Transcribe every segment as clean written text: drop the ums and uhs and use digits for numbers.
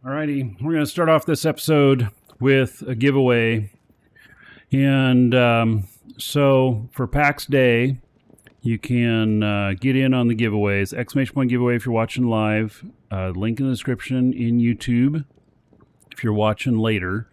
Alrighty, we're going to start off this episode with a giveaway. And so for Pax Dei, you can get in on the giveaways. Exclamation point giveaway if you're watching live. Link in the description in YouTube if you're watching later.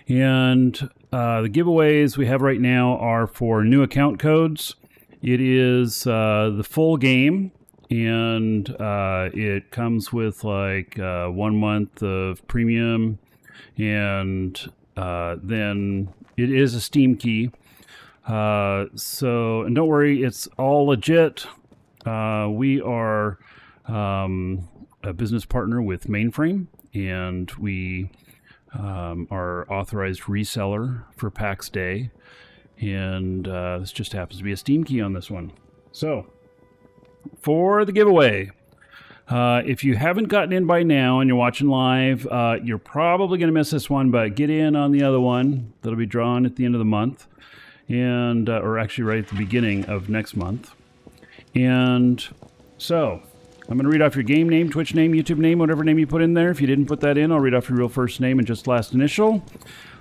And the giveaways we have right now are for new account codes. It is the full game. And it comes with like 1 month of premium, and then it is a Steam key. And don't worry, it's all legit. We are a business partner with Mainframe, and we are authorized reseller for Pax Dei, and this just happens to be a Steam key on this one. So for the giveaway, if you haven't gotten in by now and you're watching live, you're probably going to miss this one, but get in on the other one that'll be drawn at the end of the month, and or actually right at the beginning of next month. And so I'm going to read off your game name, Twitch name, YouTube name, whatever name you put in there. If you didn't put that in, I'll read off your real first name and just last initial,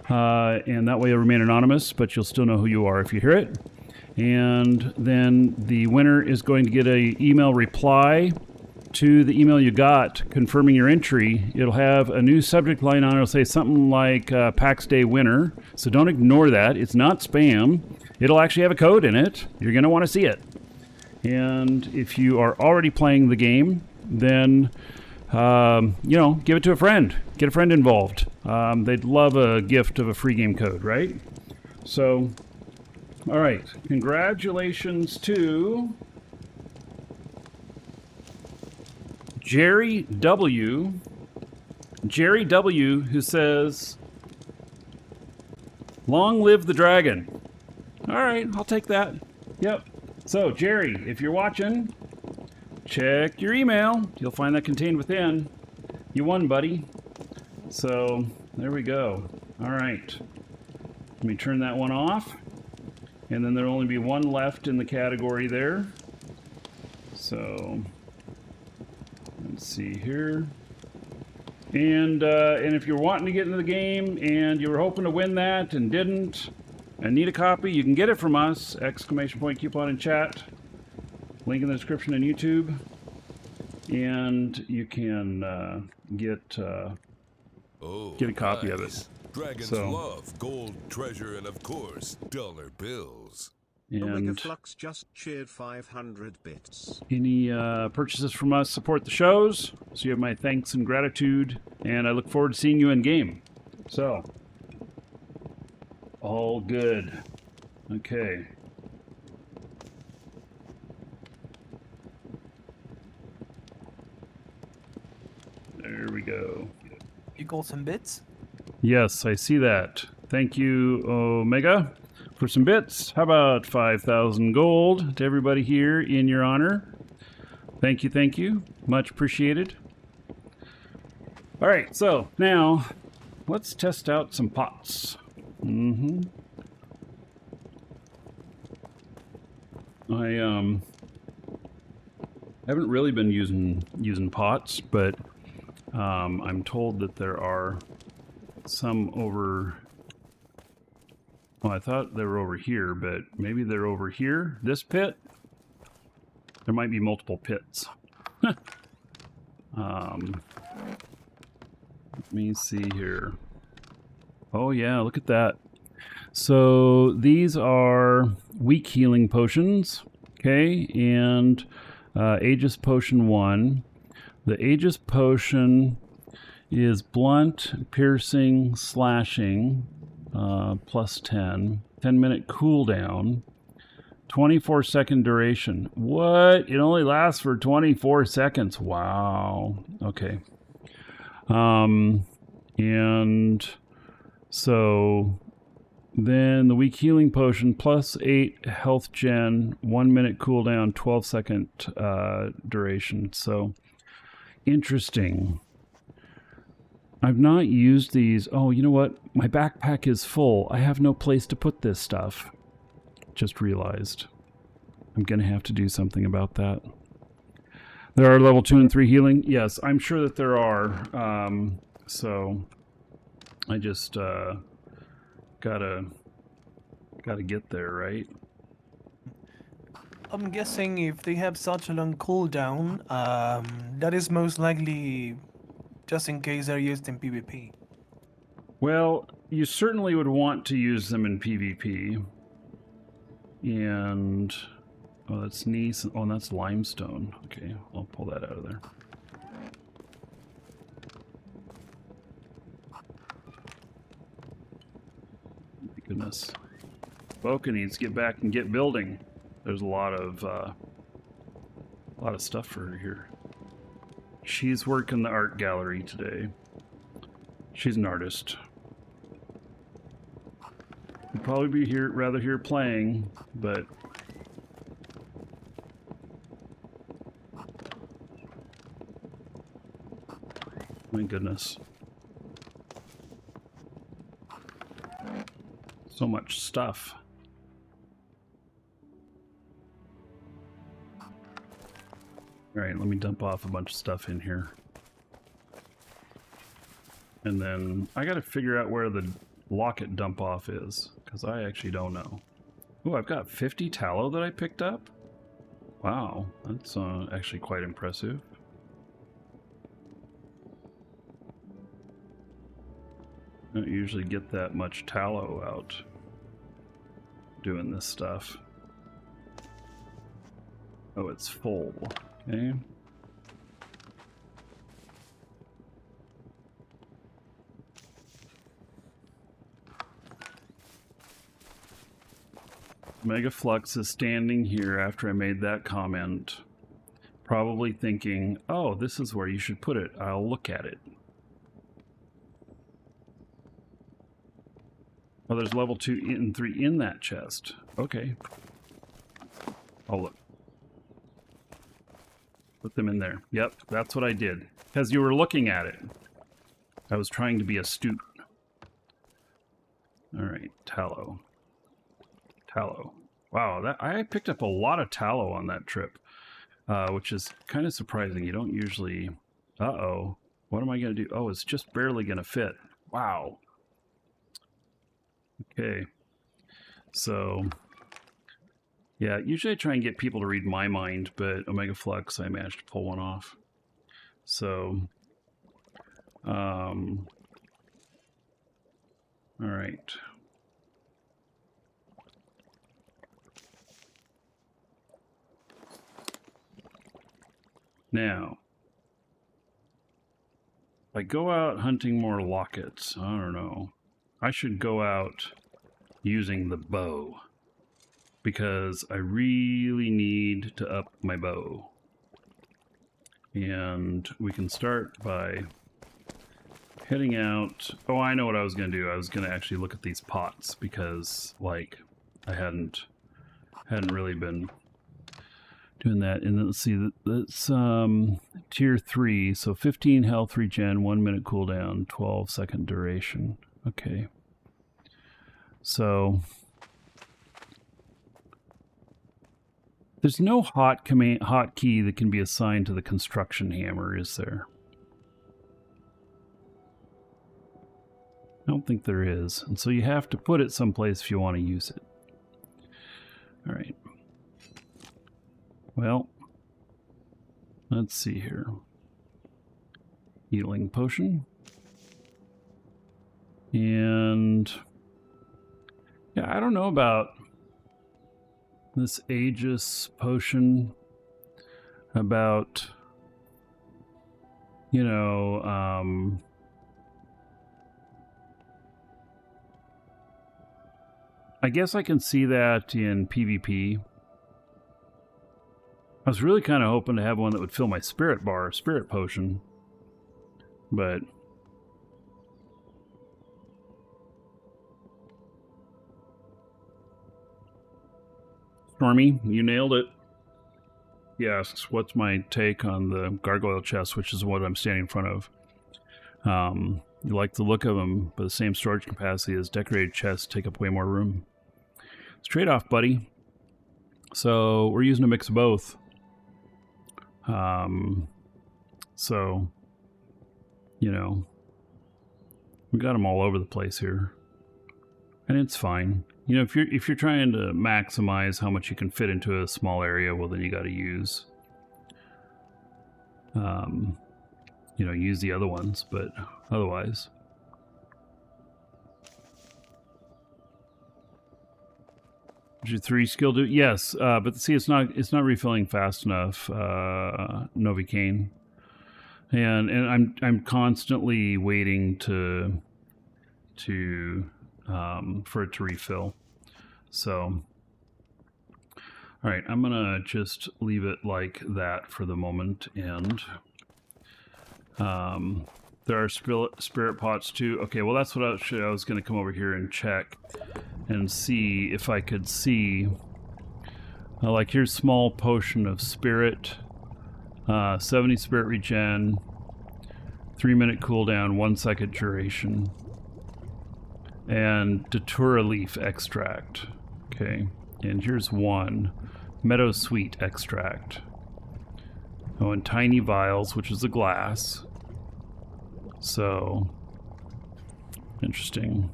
and that way you'll remain anonymous, but you'll still know who you are if you hear it. And then the winner is going to get an email reply to the email you got confirming your entry. It'll have a new subject line on it. It'll say something like Pax Day winner. So don't ignore that. It's not spam. It'll actually have a code in it. You're going to want to see it. And if you are already playing the game, then, give it to a friend. Get a friend involved. They'd love a gift of a free game code, right? So, all right. Congratulations to Jerry W. Jerry W. who says, "Long live the dragon." All right, I'll take that. Yep. So, Jerry, if you're watching, check your email. You'll find that contained within. You won, buddy. So, there we go. All right. Let me turn that one off. And then there'll only be one left in the category there. So, let's see here. And if you're wanting to get into the game and you were hoping to win that and didn't and need a copy, you can get it from us. Exclamation point coupon in chat. Link in the description on YouTube. And you can get a copy of it. Dragons love gold, treasure, and of course, dollar bills. And Flux just cheered 500 bits. Any purchases from us support the shows, so you have my thanks and gratitude, and I look forward to seeing you in game. So, all good. Okay. There we go. You got some bits? Yes, I see that. Thank you, Omega, for some bits. How about 5,000 gold to everybody here in your honor? Thank you, thank you. Much appreciated. All right, so now let's test out some pots. I haven't really been using pots, but I'm told that there are some over. Well, I thought they were over here, but maybe they're over here. This pit. There might be multiple pits. Let me see here. Oh yeah, look at that. So these are weak healing potions. Okay, and Aegis Potion 1. The Aegis Potion is blunt, piercing, slashing, plus 10. 10-minute cooldown. 24-second duration. What? It only lasts for 24 seconds. Wow. Okay. And so then the weak healing potion plus 8 health gen, 1 minute cooldown, 12-second duration. So interesting. I've not used these. Oh, you know what? My backpack is full. I have no place to put this stuff. Just realized. I'm going to have to do something about that. There are level 2 and 3 healing. Yes, I'm sure that there are. So I just gotta get there, right? I'm guessing if they have such a long cooldown, that is most likely just in case they're used in PvP. Well, you certainly would want to use them in PvP. And oh, that's gneiss. Oh, and that's limestone. Okay, I'll pull that out of there. Goodness. Boca needs to get back and get building. There's a lot of stuff for her here. She's working the art gallery today. She's an artist. You'd probably be rather here playing, but my goodness. So much stuff. Alright, let me dump off a bunch of stuff in here. And then I gotta figure out where the locket dump off is, because I actually don't know. Oh, I've got 50 tallow that I picked up? Wow, that's actually quite impressive. I don't usually get that much tallow out doing this stuff. Oh, it's full. Okay. Mega Flux is standing here after I made that comment, probably thinking, oh, this is where you should put it. I'll look at it. Oh, there's level 2 and 3 in that chest. Okay. I'll look. Put them in there. Yep, that's what I did. Because you were looking at it. I was trying to be astute. Alright, tallow. Tallow. Wow, I picked up a lot of tallow on that trip. Which is kind of surprising. You don't usually... Uh-oh. What am I going to do? Oh, it's just barely going to fit. Wow. Okay. So... yeah, usually I try and get people to read my mind, but Omega Flux, I managed to pull one off. So, all right. Now, if I go out hunting more lockets, I don't know. I should go out using the bow, because I really need to up my bow. And we can start by heading out. Oh, I know what I was going to do. I was going to actually look at these pots, because, like, I hadn't really been doing that. And let's see, that's tier 3, so 15 health regen, 1 minute cooldown, 12-second duration. Okay. So... there's no hotkey that can be assigned to the construction hammer, is there? I don't think there is. And so you have to put it someplace if you want to use it. All right. Well, let's see here. Healing potion. And yeah, I don't know about this Aegis potion, about, you know, I guess I can see that in PvP. I was really kind of hoping to have one that would fill my spirit bar, spirit potion, but Stormy, you nailed it. He asks, what's my take on the gargoyle chest, which is what I'm standing in front of. You like the look of them, but the same storage capacity as decorated chests take up way more room. It's trade-off, buddy. So we're using a mix of both. So, you know, We got them all over the place here. And it's fine. You know, if you're trying to maximize how much you can fit into a small area, well, then you got to use, you know, use the other ones. But otherwise, did your 3 skill do? Yes, but see, it's not refilling fast enough. Novocaine, and I'm constantly waiting to for it to refill. So, all right, I'm gonna just leave it like that for the moment. And there are spirit pots too. Okay, well that's what I was gonna come over here and check and see if I could see. Like here's small potion of spirit, 70 spirit regen, 3-minute cooldown, 1-second duration. And datura leaf extract. Okay, and here's one meadow sweet extract. Oh, and tiny vials, which is the glass. So interesting.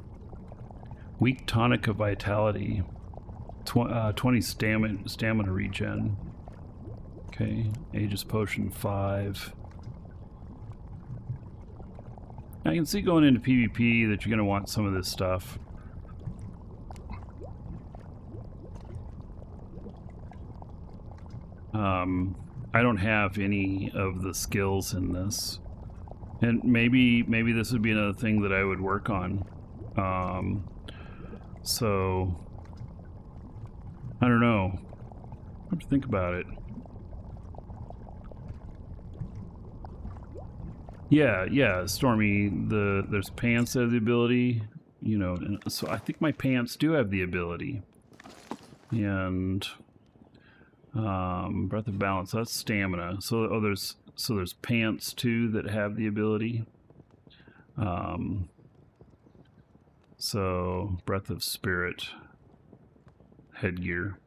Weak tonic of vitality. 20 stamina regen. Okay, Aegis potion 5. I can see going into PvP that you're going to want some of this stuff. I don't have any of the skills in this. And maybe this would be another thing that I would work on. So, I don't know. I have to think about it. Yeah, Stormy, there's pants that have the ability, you know, and so I think my pants do have the ability. And breath of balance, that's stamina. So there's pants too that have the ability. So breath of spirit, headgear.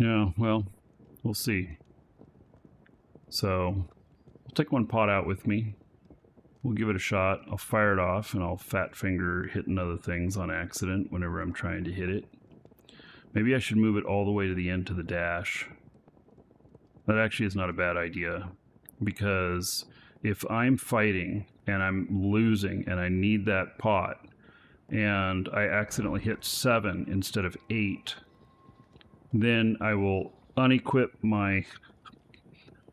Yeah, well, we'll see. So, I'll take one pot out with me. We'll give it a shot. I'll fire it off, and I'll fat finger hitting other things on accident whenever I'm trying to hit it. Maybe I should move it all the way to the end to the dash. That actually is not a bad idea, because if I'm fighting and I'm losing and I need that pot, and I accidentally hit 7 instead of 8, then I will unequip my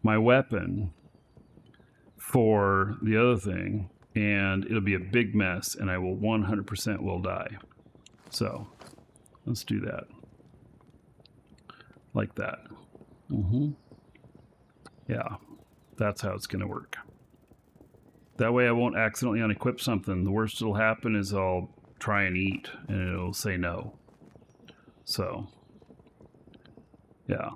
weapon for the other thing, and it'll be a big mess, and I will 100% will die. So let's do that. Like that. Yeah, that's how it's going to work. That way I won't accidentally unequip something. The worst that'll happen is I'll try and eat, and it'll say no. So... yeah.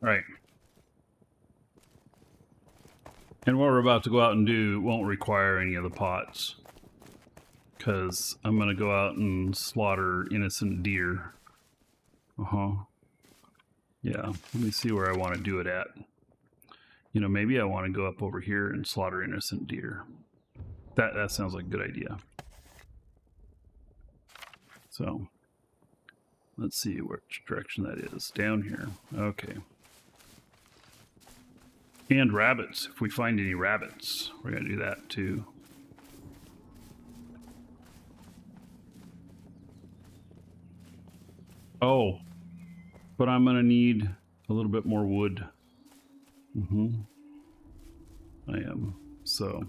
Right. And what we're about to go out and do won't require any of the pots, because I'm going to go out and slaughter innocent deer. Yeah, let me see where I want to do it at. You know, maybe I want to go up over here and slaughter innocent deer. That sounds like a good idea. So, let's see which direction that is. Down here. Okay. And rabbits. If we find any rabbits, we're going to do that too. Oh, but I'm going to need a little bit more wood. I am. So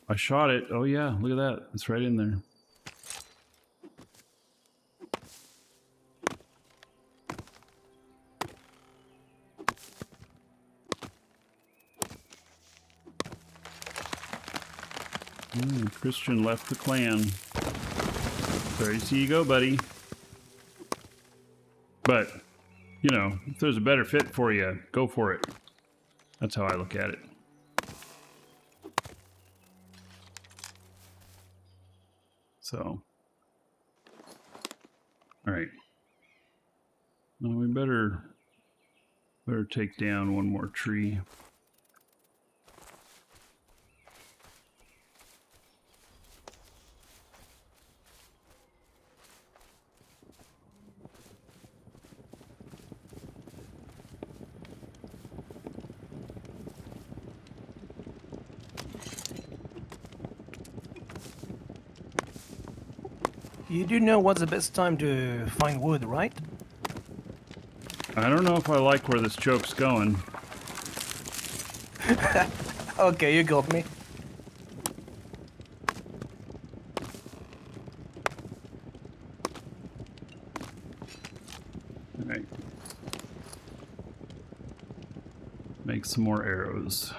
I shot it. Oh yeah, look at that. It's right in there. Christian left the clan. Sorry to see you go, buddy. But, you know, if there's a better fit for you, go for it. That's how I look at it. So, all right. Now we better take down one more tree. You do know what's the best time to find wood, right? I don't know if I like where this joke's going. Okay, you got me. All right. Make some more arrows.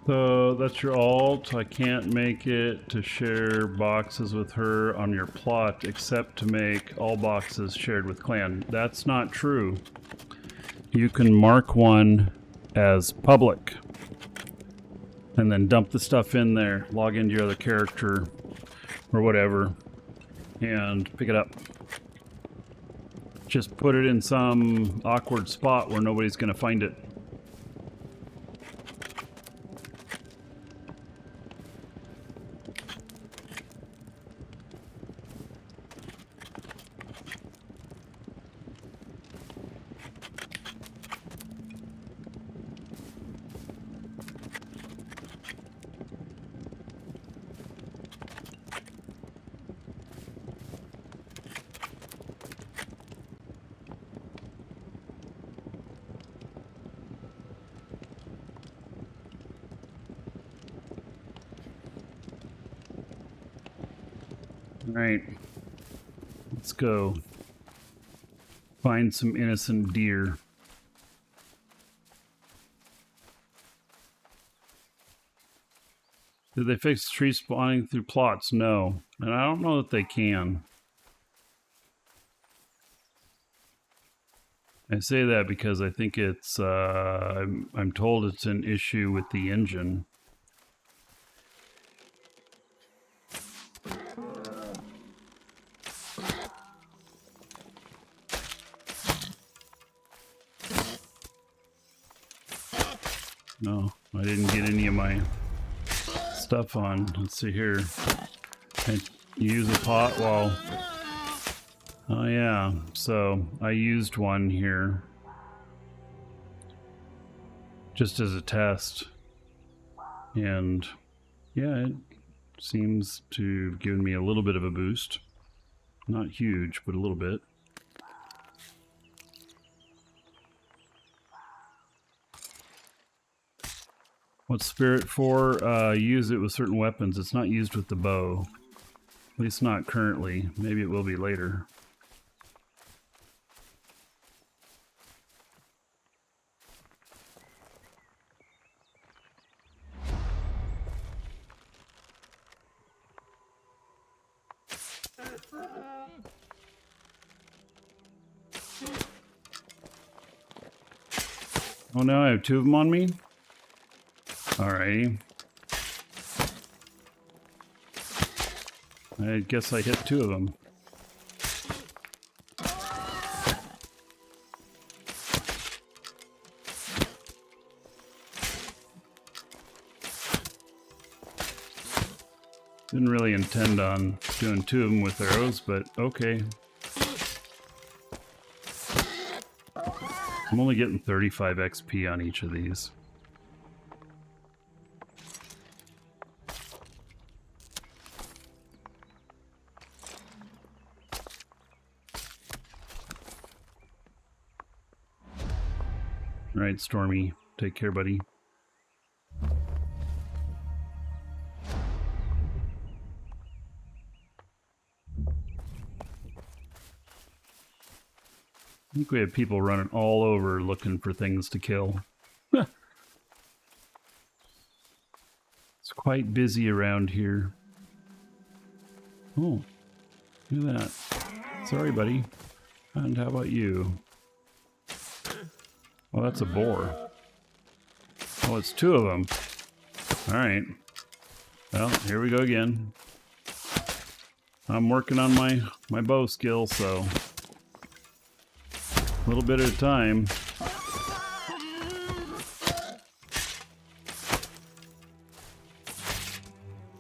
So that's your alt. I can't make it to share boxes with her on your plot except to make all boxes shared with clan. That's not true. You can mark one as public and then dump the stuff in there, log into your other character or whatever, and pick it up. Just put it in some awkward spot where nobody's going to find it. Alright, let's go find some innocent deer. Did they fix tree spawning through plots? No, and I don't know that they can. I say that because I think it's, I'm told it's an issue with the engine. No, I didn't get any of my stuff on. Let's see here. I use a pot while... Oh yeah, so I used one here. Just as a test. And yeah, it seems to have given me a little bit of a boost. Not huge, but a little bit. What's spirit for? Use it with certain weapons. It's not used with the bow. At least not currently. Maybe it will be later. Oh, now I have two of them on me? Alrighty. I guess I hit two of them. Didn't really intend on doing two of them with arrows, but okay. I'm only getting 35 XP on each of these. All right, Stormy. Take care, buddy. I think we have people running all over looking for things to kill. It's quite busy around here. Oh, look at that. Sorry, buddy. And how about you? Well, that's a boar. Oh, it's two of them. All right. Well, here we go again. I'm working on my bow skill, so a little bit at a time.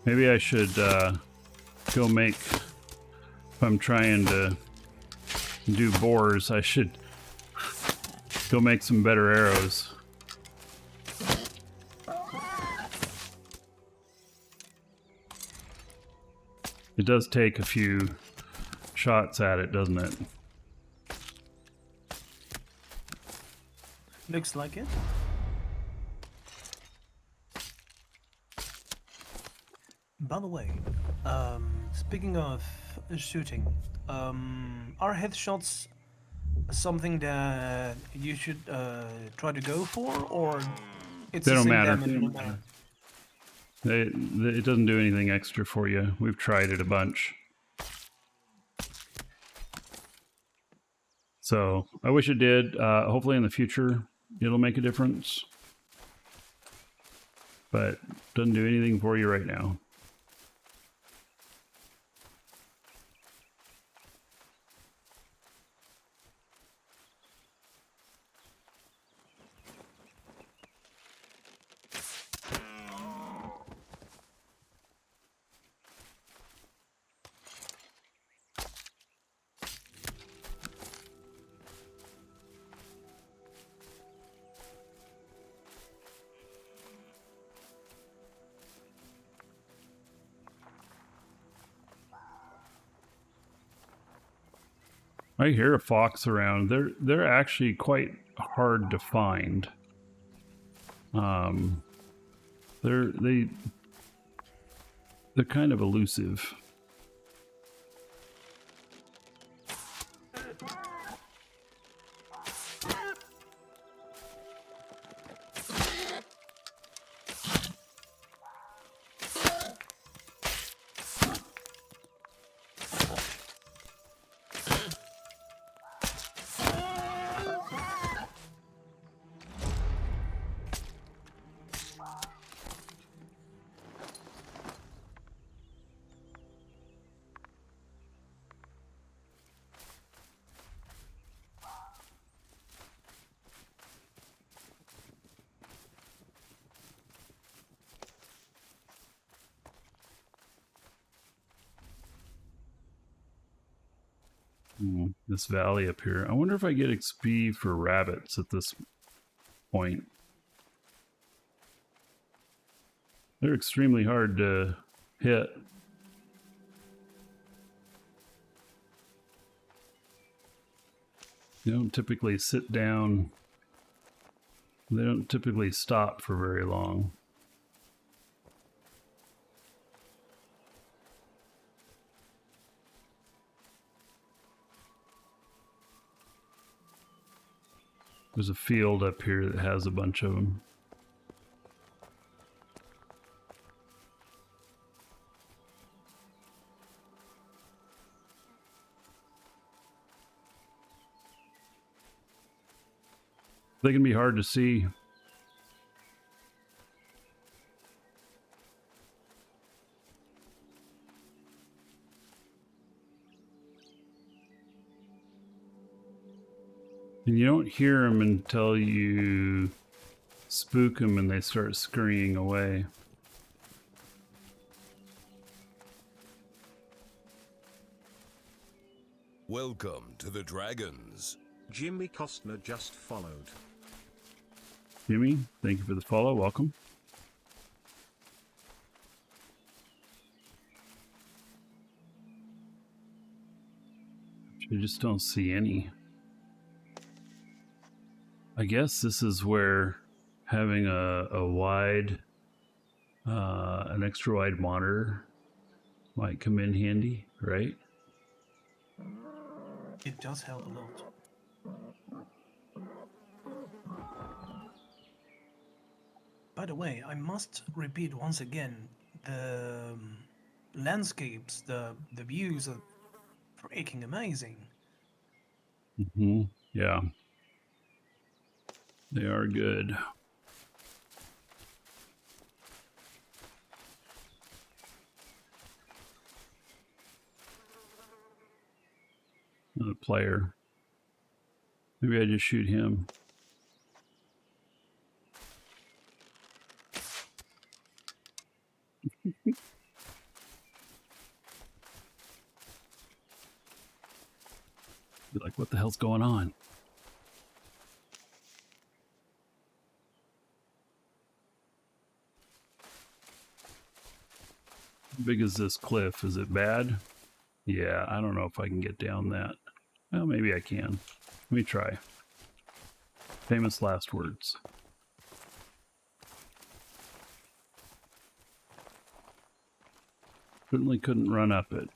Maybe I should go make, if I'm trying to do boars, I should go make some better arrows. It does take a few shots at it, doesn't it? Looks like it. By the way, speaking of shooting, are headshots something that you should try to go for, or it's They the don't same matter. damage no matter? It doesn't do anything extra for you. We've tried it a bunch. So I wish it did. Hopefully in the future it'll make a difference. But doesn't do anything for you right now. I hear a fox around. They're actually quite hard to find. They're kind of elusive. This valley up here. I wonder if I get XP for rabbits at this point. They're extremely hard to hit. They don't typically sit down. They don't typically stop for very long. There's a field up here that has a bunch of them. They can be hard to see. And you don't hear them until you spook them and they start scurrying away. Welcome to the Dragons. Jimmy Costner just followed. Jimmy, thank you for the follow. Welcome. I just don't see any. I guess this is where having a wide, an extra wide monitor might come in handy, right? It does help a lot. By the way, I must repeat once again, the landscapes, the views are freaking amazing. Mm-hmm. Yeah. They are good. Another player. Maybe I just shoot him. Be like, what the hell's going on? How big is this cliff? Is it bad? Yeah, I don't know if I can get down that. Well, maybe I can. Let me try. Famous last words. Certainly couldn't run up it.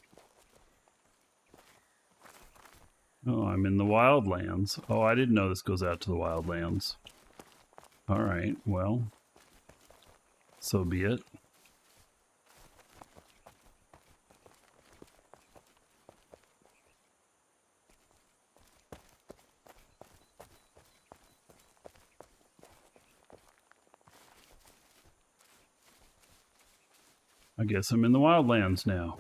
Oh, I'm in the wildlands. Oh, I didn't know this goes out to the wildlands. All right, well, so be it. I guess I'm in the wildlands now.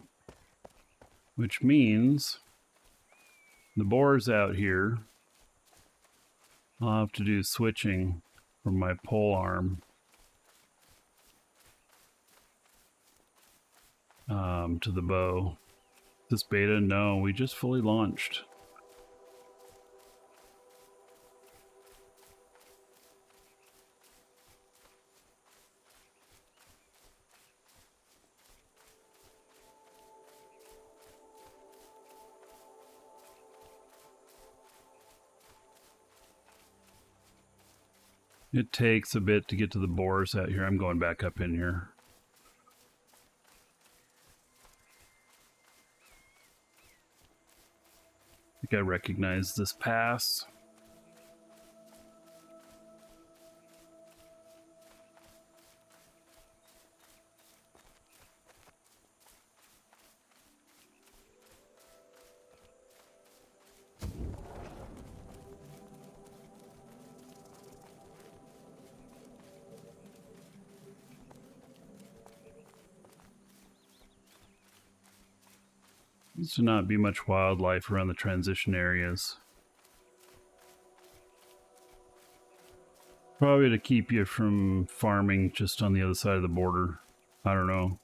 Which means the boar's out here. I'll have to do switching from my pole arm to the bow. This beta? No, we just fully launched. It takes a bit to get to the boars out here. I'm going back up in here. I think I recognize this pass. Used to not be much wildlife around the transition areas. Probably to keep you from farming just on the other side of the border. I don't know.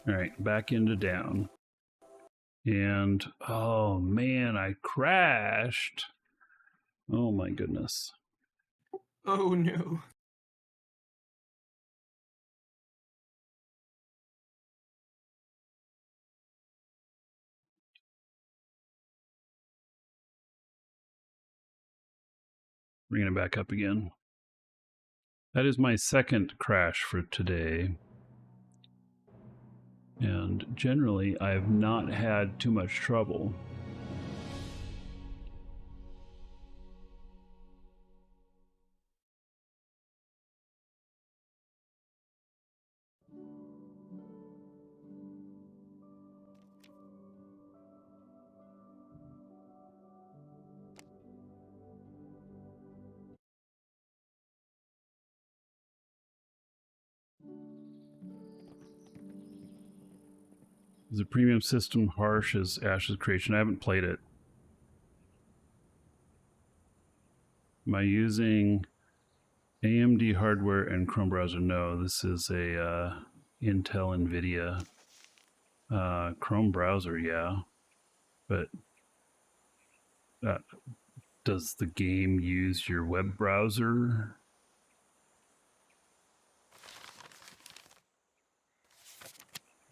Alright, back into down. And, oh man, I crashed. Oh my goodness. Oh no. Bringing it back up again. That is my second crash for today. And generally, I have not had too much trouble. Is the premium system harsh as Ash's creation? I haven't played it. Am I using AMD hardware and Chrome browser? No, this is a Intel NVIDIA Chrome browser, yeah. But does the game use your web browser?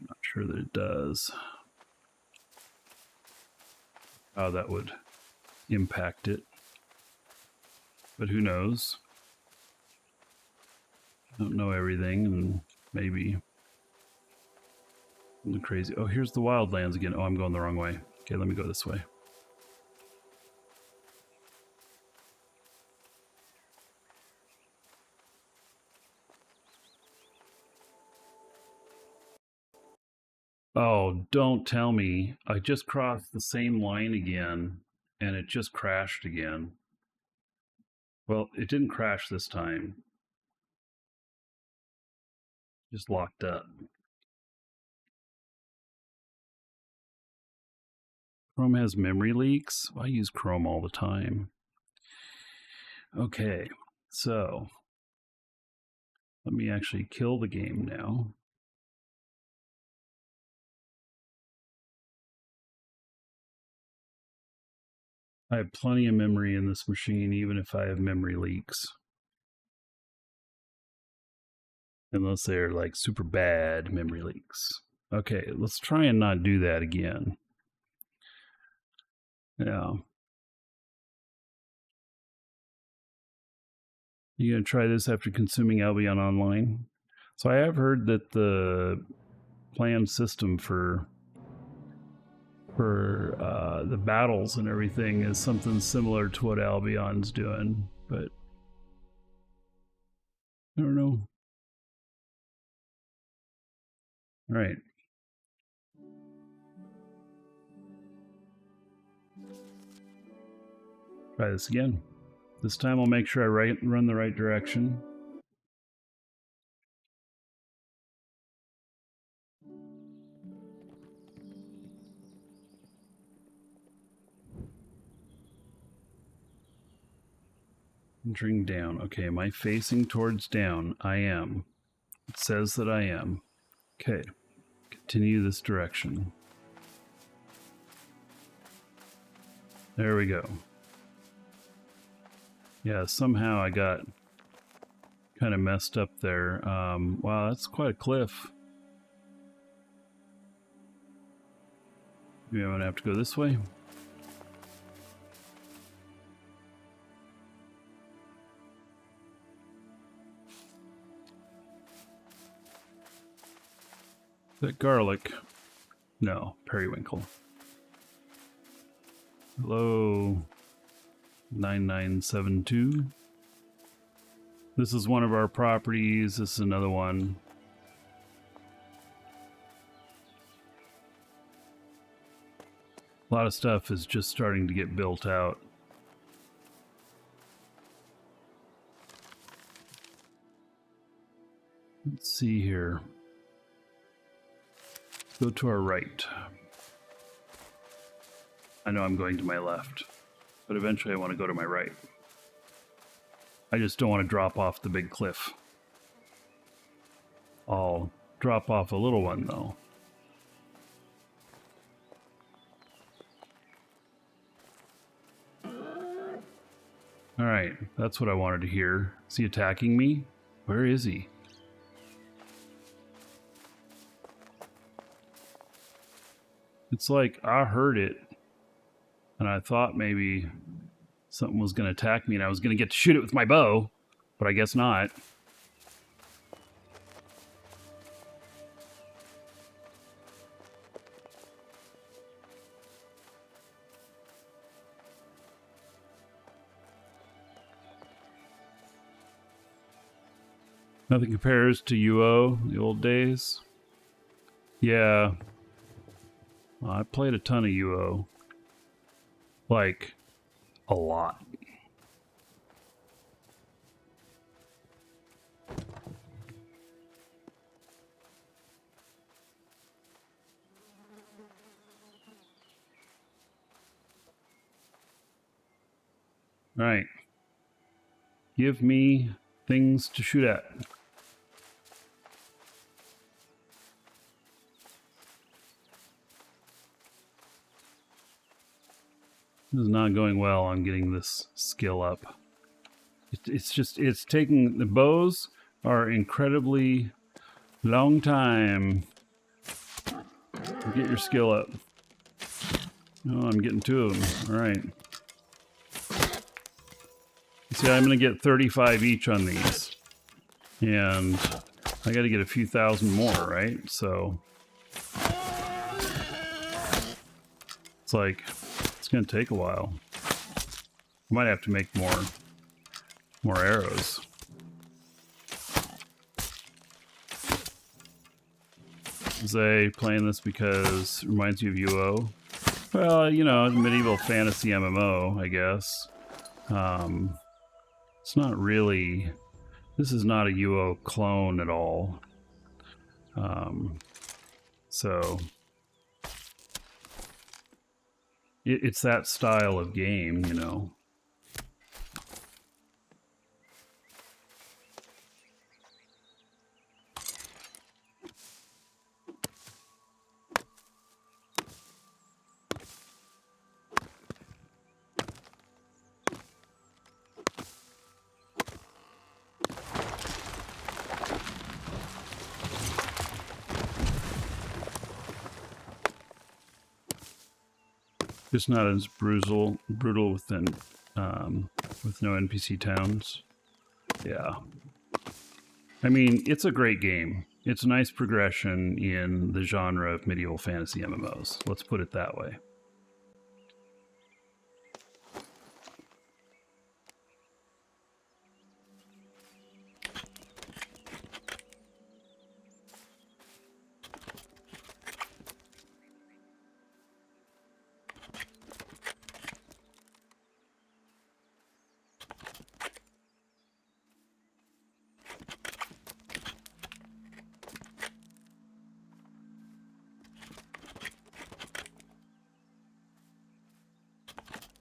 Not sure that it does. how that would impact it. But who knows? Don't know everything, and maybe something crazy. Oh, here's the wildlands again. Oh, I'm going the wrong way. Okay, let me go this way. Oh, don't tell me. I just crossed the same line again, and it just crashed again. Well, it didn't crash this time. Just locked up. Chrome has memory leaks. I use Chrome all the time. Okay, so let me actually kill the game now. I have plenty of memory in this machine, even if I have memory leaks. Unless they're like super bad memory leaks. Okay, let's try and not do that again. Yeah. You gonna try this after consuming Albion Online? So I have heard that the planned system for the battles and everything is something similar to what Albion's doing, but I don't know. All right. Try this again. This time I'll make sure I run the right direction. Entering down. Okay, am I facing towards down? I am. It says that I am. Okay, continue this direction. There we go. Yeah, somehow I got kind of messed up there. Wow, that's quite a cliff. Maybe I'm gonna have to go this way. Is that garlic? No, periwinkle. Hello, 9972. This is one of our properties. This is another one. A lot of stuff is just starting to get built out. Let's see here. Let's go to our right. I know I'm going to my left, but eventually I want to go to my right. I just don't want to drop off the big cliff. I'll drop off a little one though. All right, that's what I wanted to hear. Is he attacking me? Where is he? It's like I heard it, and I thought maybe something was going to attack me, and I was going to get to shoot it with my bow, but I guess not. Nothing compares to UO, the old days. Yeah. Well, I played a ton of UO. Like, a lot. All right. Give me things to shoot at. This is not going well on getting this skill up. It's taking, the bows are incredibly long time to get your skill up. Oh, I'm getting 2 of them. All right. See, I'm going to get 35 each on these. And I got to get a few thousand more, right? So it's like, it's going to take a while. I might have to make more arrows. Jose playing this because it reminds you of UO. Well, you know, medieval fantasy MMO, I guess. It's not really... This is not a UO clone at all. So... It's that style of game, you know. Just not as brutal with no NPC towns. Yeah. I mean, it's a great game. It's a nice progression in the genre of medieval fantasy MMOs. Let's put it that way.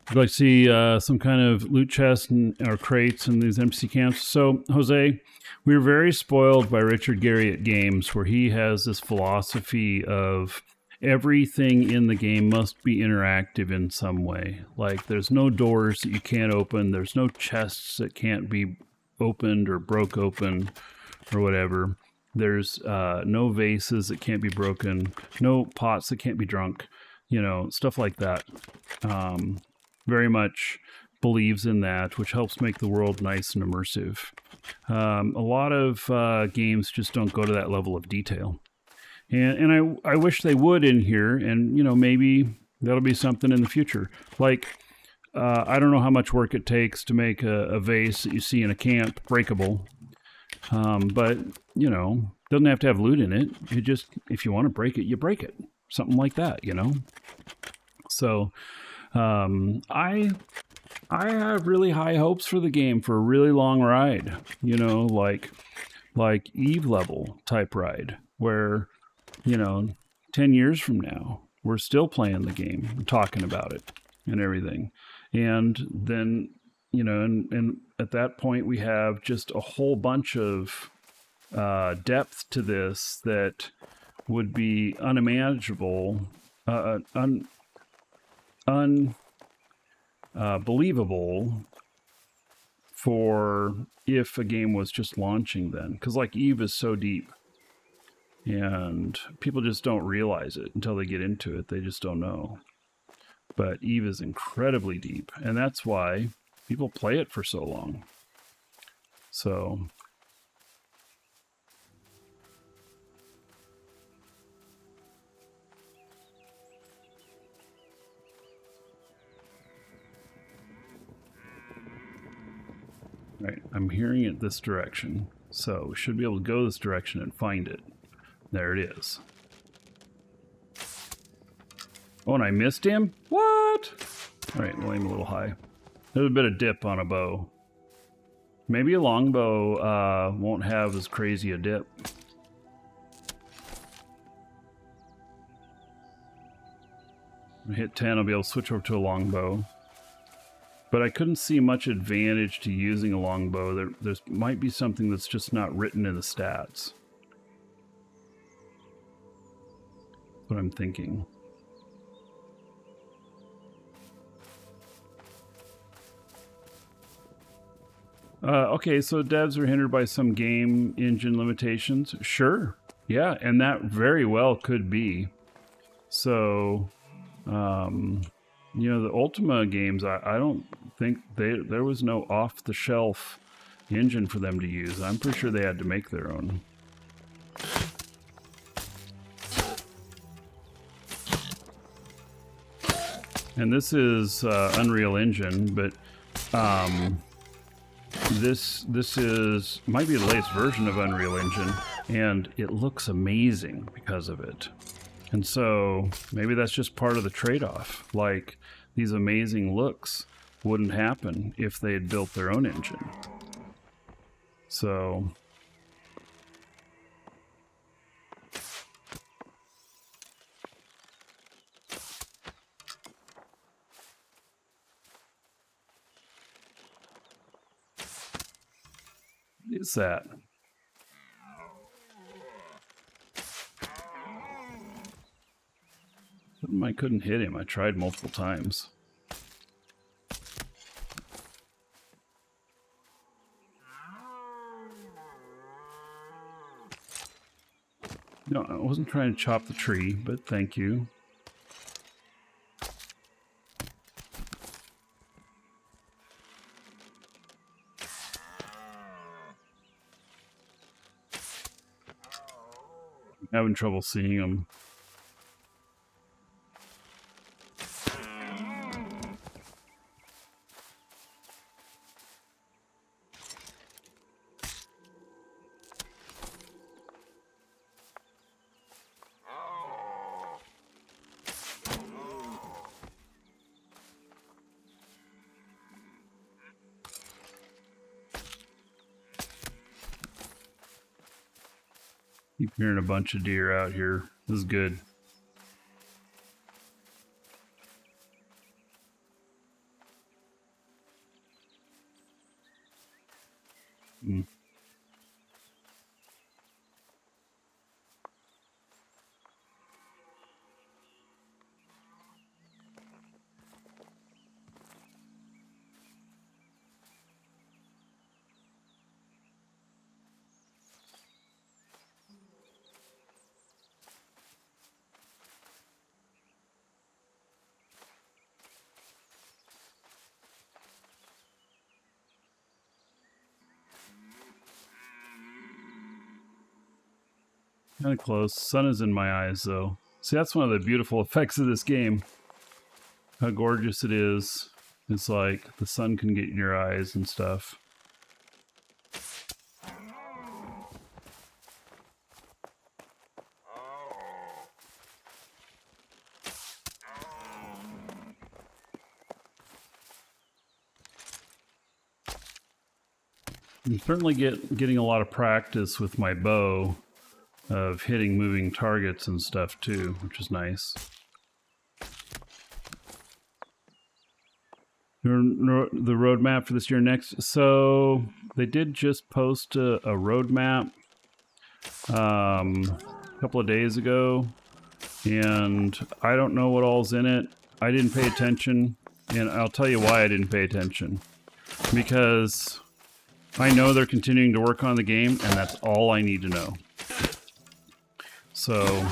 I'd like to see some kind of loot chest or crates in these NPC camps. So, Jose, we were very spoiled by Richard Garriott Games, where he has this philosophy of everything in the game must be interactive in some way. Like, there's no doors that you can't open. There's no chests that can't be opened or broke open or whatever. There's no vases that can't be broken. No pots that can't be drunk. You know, stuff like that. Very much believes in that, which helps make the world nice and immersive. A lot of games just don't go to that level of detail. And I wish they would in here, and, you know, maybe that'll be something in the future. Like, I don't know how much work it takes to make a vase that you see in a camp breakable. But, you know, doesn't have to have loot in it. It just, if you want to break it, you break it. Something like that, you know? So... I have really high hopes for the game for a really long ride, you know, like Eve level type ride, where, you know, 10 years from now, we're still playing the game and talking about it and everything. And then, you know, and at that point we have just a whole bunch of depth to this that would be unimaginable, unbelievable for if a game was just launching then, because like Eve is so deep and people just don't realize it until they get into it. They just don't know. But Eve is incredibly deep, and that's why people play it for so long. So right, I'm hearing it this direction, so we should be able to go this direction and find it. There it is. Oh, and I missed him? What? All right, we'll aim a little high. There's a bit of dip on a bow. Maybe a longbow won't have as crazy a dip. When I hit 10, I'll be able to switch over to a longbow. But I couldn't see much advantage to using a longbow. There might be something that's just not written in the stats. That's what I'm thinking. Okay, so devs are hindered by some game engine limitations. Sure. Yeah, and that very well could be. So, You know, the Ultima games, I don't think there was no off-the-shelf engine for them to use. I'm pretty sure they had to make their own. And this is Unreal Engine, but this might be the latest version of Unreal Engine, and it looks amazing because of it. And so maybe that's just part of the trade-off. Like, these amazing looks wouldn't happen if they had built their own engine. So what is that? I couldn't hit him. I tried multiple times. No, I wasn't trying to chop the tree, but thank you. I'm having trouble seeing him. Keep hearing a bunch of deer out here. This is good. Kind of close. Sun is in my eyes, though. See, that's one of the beautiful effects of this game. How gorgeous it is. It's like the sun can get in your eyes and stuff. I'm certainly getting a lot of practice with my bow of hitting moving targets and stuff too, which is nice. The roadmap for this year next. So they did just post a roadmap a couple of days ago, and I don't know what all's in it. I didn't pay attention, and I'll tell you why I didn't pay attention. Because I know they're continuing to work on the game, and that's all I need to know. So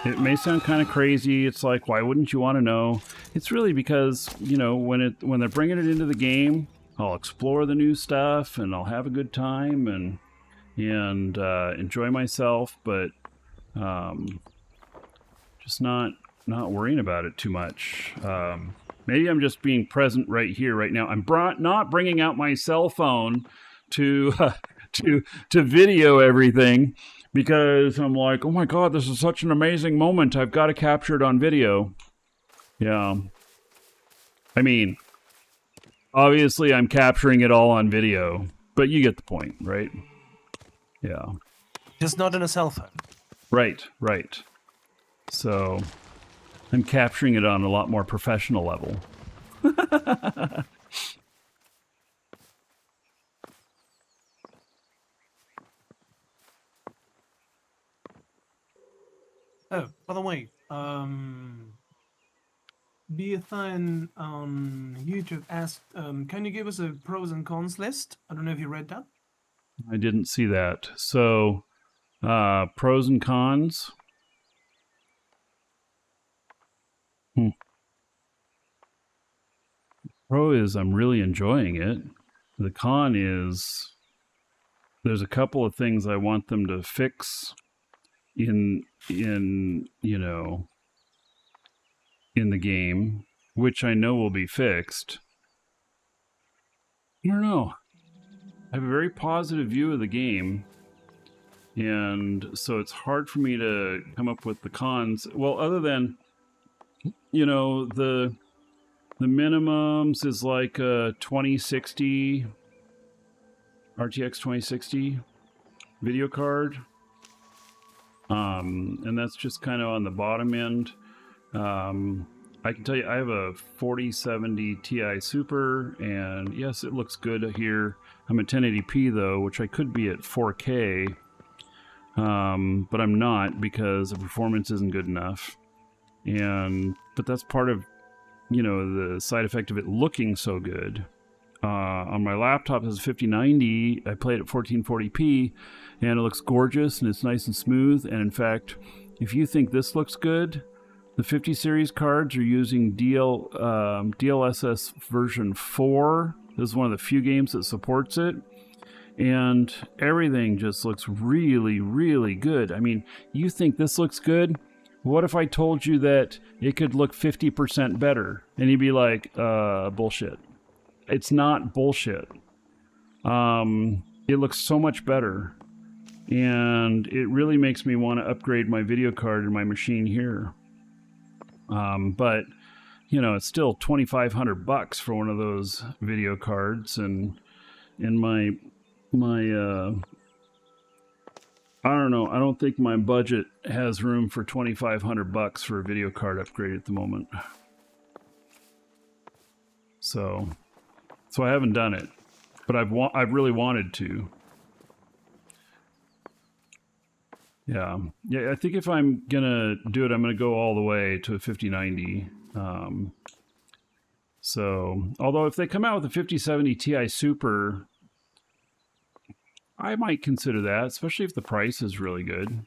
it may sound kind of crazy. It's like, why wouldn't you want to know? It's really because, you know, when they're bringing it into the game, I'll explore the new stuff and I'll have a good time and enjoy myself, but just not worrying about it too much. Maybe I'm just being present right here, right now. I'm not bringing out my cell phone to video everything, because I'm like, oh my God, this is such an amazing moment. I've got to capture it on video. Yeah. I mean, obviously I'm capturing it all on video, but you get the point, right? Yeah. Just not in a cell phone. Right. So I'm capturing it on a lot more professional level. Oh, by the way, Beathan on YouTube asked, can you give us a pros and cons list? I don't know if you read that. I didn't see that. So, pros and cons. Pro is I'm really enjoying it. The con is there's a couple of things I want them to fix in you know, in the game, which I know will be fixed. I don't know. I have a very positive view of the game, and so it's hard for me to come up with the cons. Well, other than, you know, the minimums is like a 2060 RTX 2060 video card, and that's just kind of on the bottom end. I can tell you I have a 4070 Ti Super, and yes, it looks good here. I'm at 1080p though, which I could be at 4K, but I'm not because the performance isn't good enough. But that's part of, you know, the side effect of it looking so good. On my laptop, it's a 5090. I play it at 1440p, and it looks gorgeous, and it's nice and smooth. And in fact, if you think this looks good, the 50 series cards are using DLSS version 4. This is one of the few games that supports it. And everything just looks really, really good. I mean, you think this looks good? What if I told you that it could look 50% better? And you'd be like, bullshit. It's not bullshit. It looks so much better. And it really makes me want to upgrade my video card in my machine here. But, you know, it's still $2,500 for one of those video cards. And my I don't know. I don't think my budget has room for $2,500 for a video card upgrade at the moment. So I haven't done it, but I've really wanted to. Yeah. I think if I'm gonna do it, I'm gonna go all the way to a 5090. Although if they come out with a 5070 Ti Super, I might consider that, especially if the price is really good.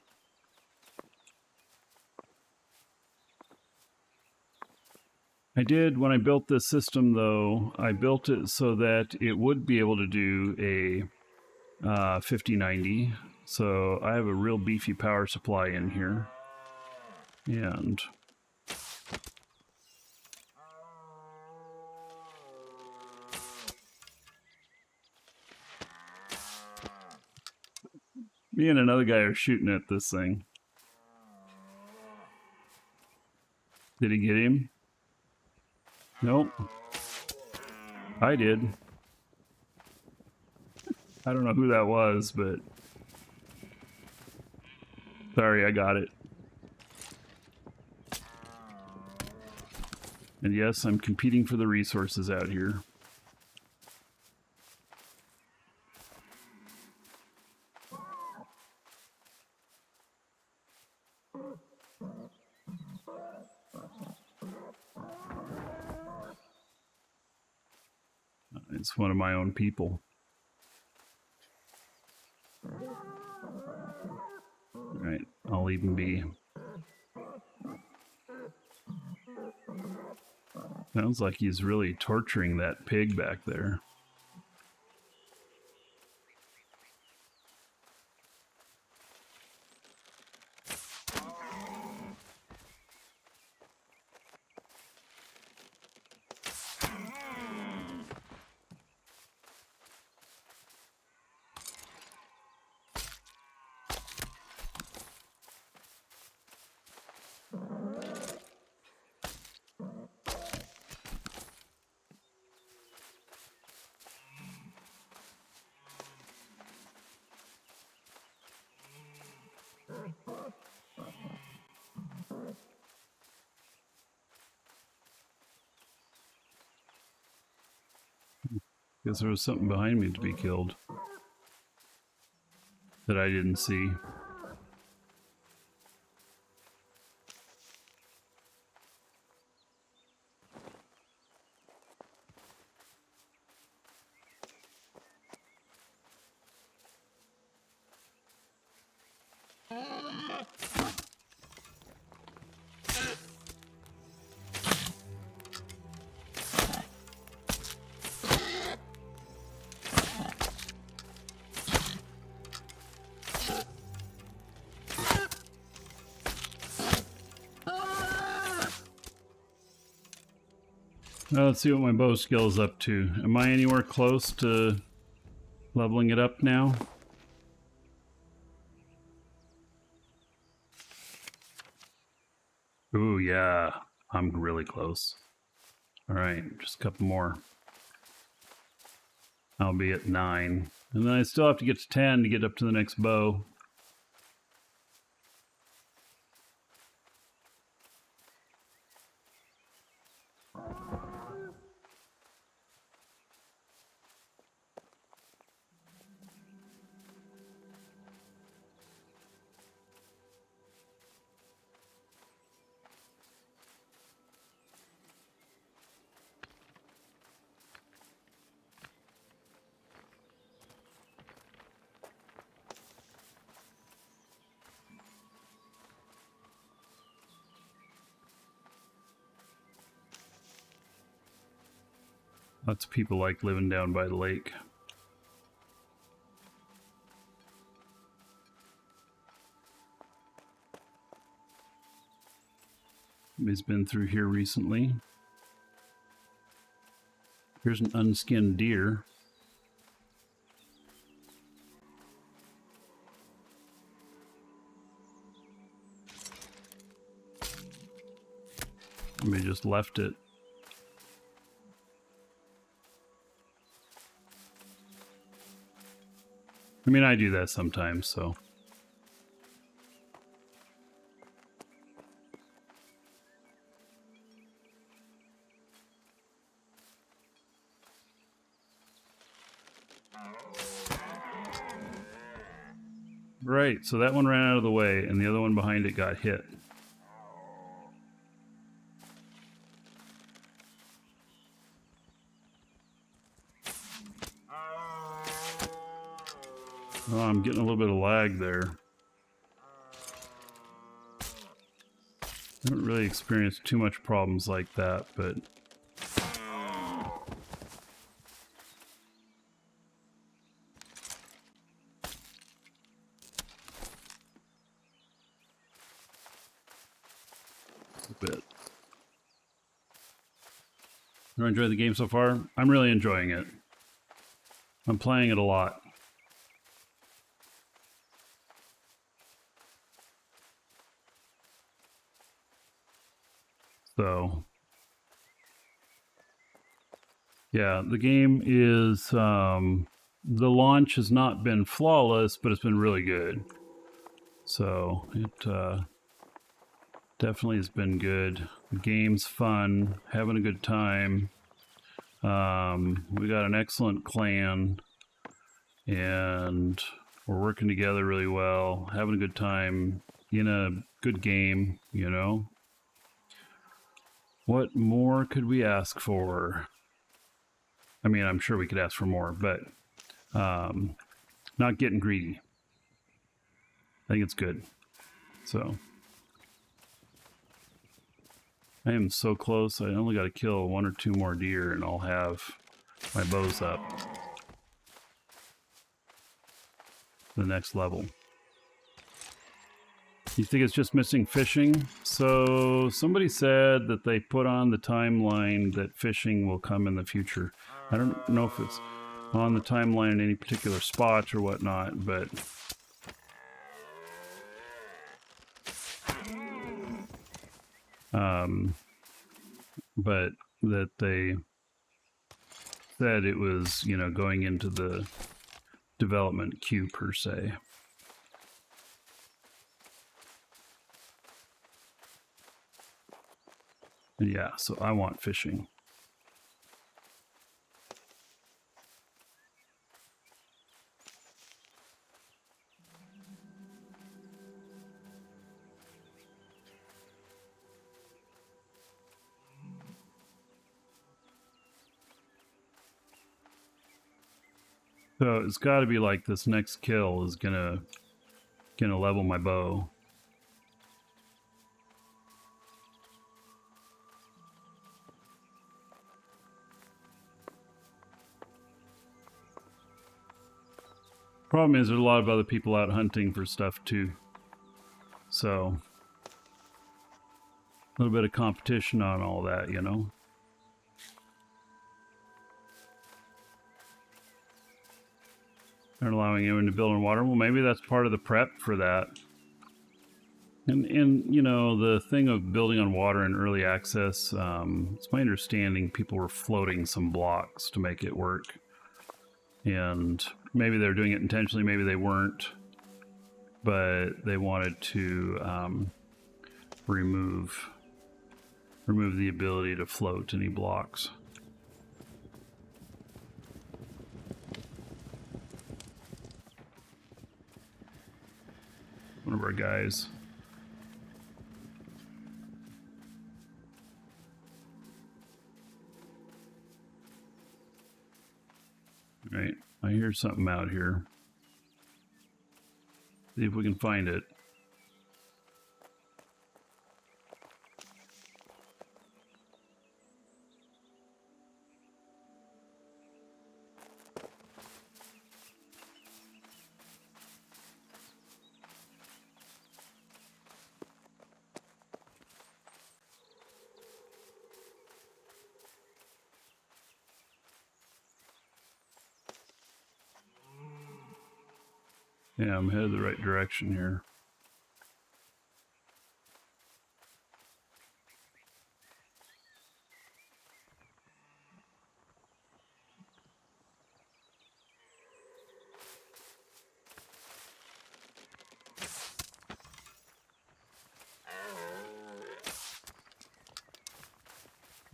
I did, when I built this system though, I built it so that it would be able to do a 5090. So I have a real beefy power supply in here. And me and another guy are shooting at this thing. Did he get him? Nope. I did. I don't know who that was, but sorry, I got it. And yes, I'm competing for the resources out here. It's one of my own people. Alright, I'll leave him be. Sounds like he's really torturing that pig back there. Guess there was something behind me to be killed that I didn't see. Well, let's see what my bow skill is up to. Am I anywhere close to leveling it up now? Ooh, yeah. I'm really close. Alright, just a couple more. I'll be at 9. And then I still have to get to 10 to get up to the next bow. Lots of people like living down by the lake. Somebody's been through here recently. Here's an unskinned deer. Somebody just left it. I mean, I do that sometimes, so. Right, so that one ran out of the way, and the other one behind it got hit. Oh, I'm getting a little bit of lag there. I haven't really experienced too much problems like that, but... a bit. You enjoy the game so far? I'm really enjoying it. I'm playing it a lot. So, yeah, the game is, the launch has not been flawless, but it's been really good. So, it definitely has been good. The game's fun, having a good time. We got an excellent clan, and we're working together really well, having a good time in a good game, you know? What more could we ask for? I mean, I'm sure we could ask for more, but not getting greedy. I think it's good. So, I am so close. I only got to kill 1 or 2 more deer and I'll have my bows up. The next level. You think it's just missing fishing? So somebody said that they put on the timeline that fishing will come in the future. I don't know if it's on the timeline in any particular spot or whatnot, but that they said it was, you know, going into the development queue per se. Yeah, so I want fishing. So it's got to be like this next kill is gonna level my bow. Problem is, there's a lot of other people out hunting for stuff too. So, a little bit of competition on all that, you know? They're allowing anyone to build on water. Well, maybe that's part of the prep for that. And you know, the thing of building on water in early access, it's my understanding people were floating some blocks to make it work. And maybe they're doing it intentionally, maybe they weren't. But they wanted to remove the ability to float any blocks. One of our guys. Right, I hear something out here. See if we can find it. Yeah, I'm headed the right direction here.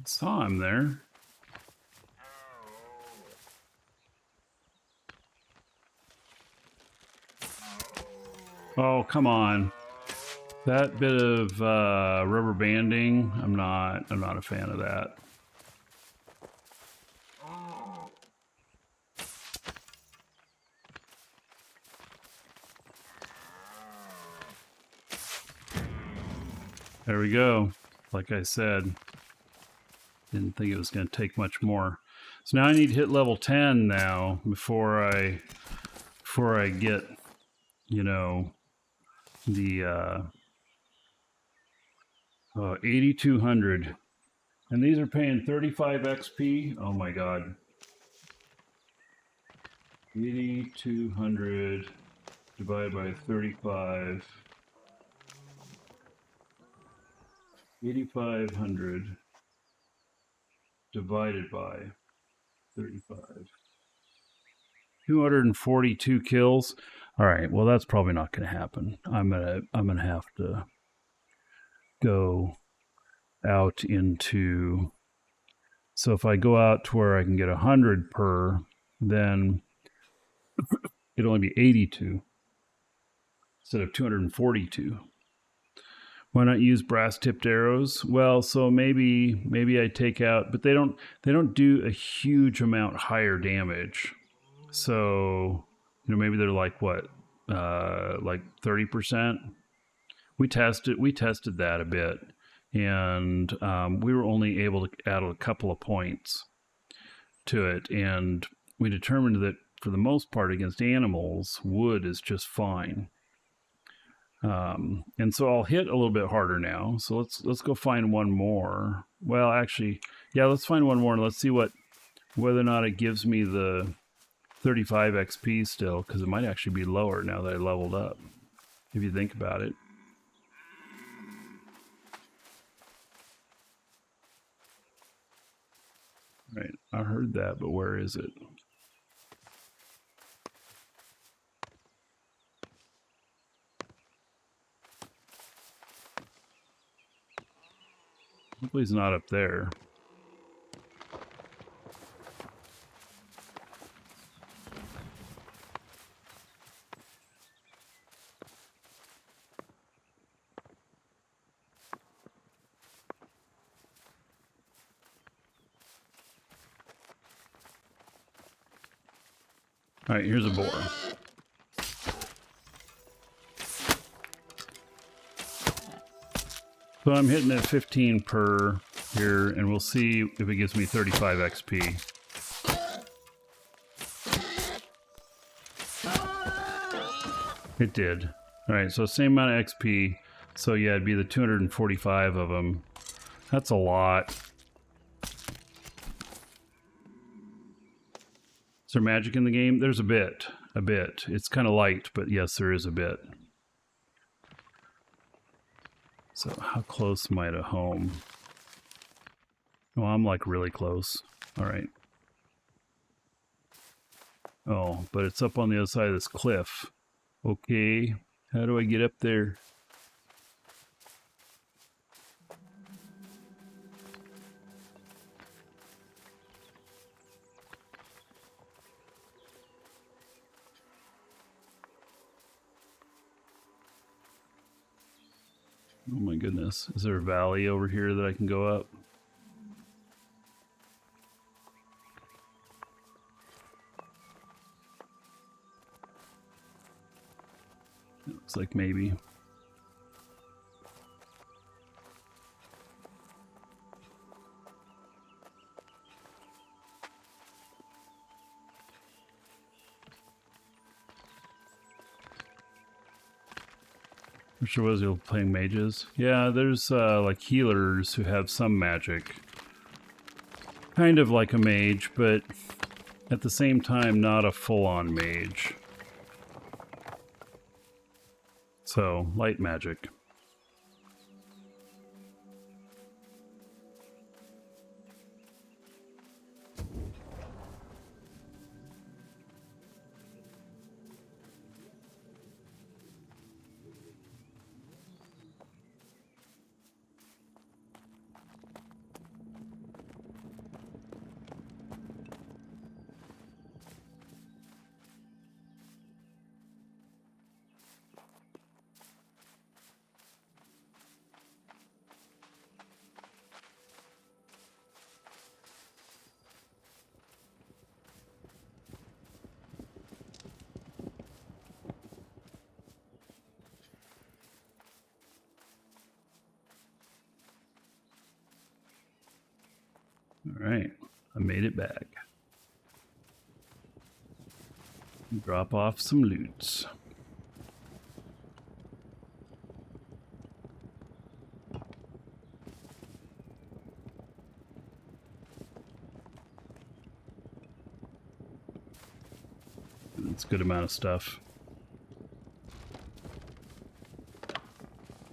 Saw him there. Oh, come on. That bit of rubber banding, I'm not a fan of that. There we go. Like I said, didn't think it was going to take much more. So now I need to hit level 10 now before I get, you know, the 8,200. And these are paying 35 XP. Oh my god. 8,200 divided by 35. 8,500 divided by 35. 242 kills. All right, well that's probably not going to happen. I'm gonna have to go out into. So if I go out to where I can get 100 per, then it'll only be 82 instead of 242. Why not use brass tipped arrows? Well, so maybe I take out, but they don't do a huge amount higher damage. So, you know, maybe they're like what, like 30%. We tested that a bit, and we were only able to add a couple of points to it, and we determined that for the most part against animals, wood is just fine. And so I'll hit a little bit harder now. So let's go find one more. Well, actually, yeah, let's find one more and let's see whether or not it gives me the 35 XP still, because it might actually be lower now that I leveled up, if you think about it. Right, I heard that, but where is it? Hopefully he's not up there. All right, here's a boar. So I'm hitting at 15 per here, and we'll see if it gives me 35 XP. It did. All right, so same amount of XP. So yeah, it'd be the 245 of them. That's a lot. Is there magic in the game? There's a bit. a bit. It's kind of light, but yes, there is a bit. So how close am I to home? Oh, I'm like really close. All right. Oh, but it's up on the other side of this cliff. Okay, how do I get up there? Oh my goodness. Is there a valley over here that I can go up? It looks like maybe. I'm sure was you playing mages. Yeah, there's like healers who have some magic. Kind of like a mage, but at the same time not a full-on mage. So, light magic. Alright, I made it back. Drop off some loots. That's a good amount of stuff.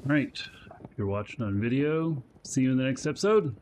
Alright, if you're watching on video, see you in the next episode.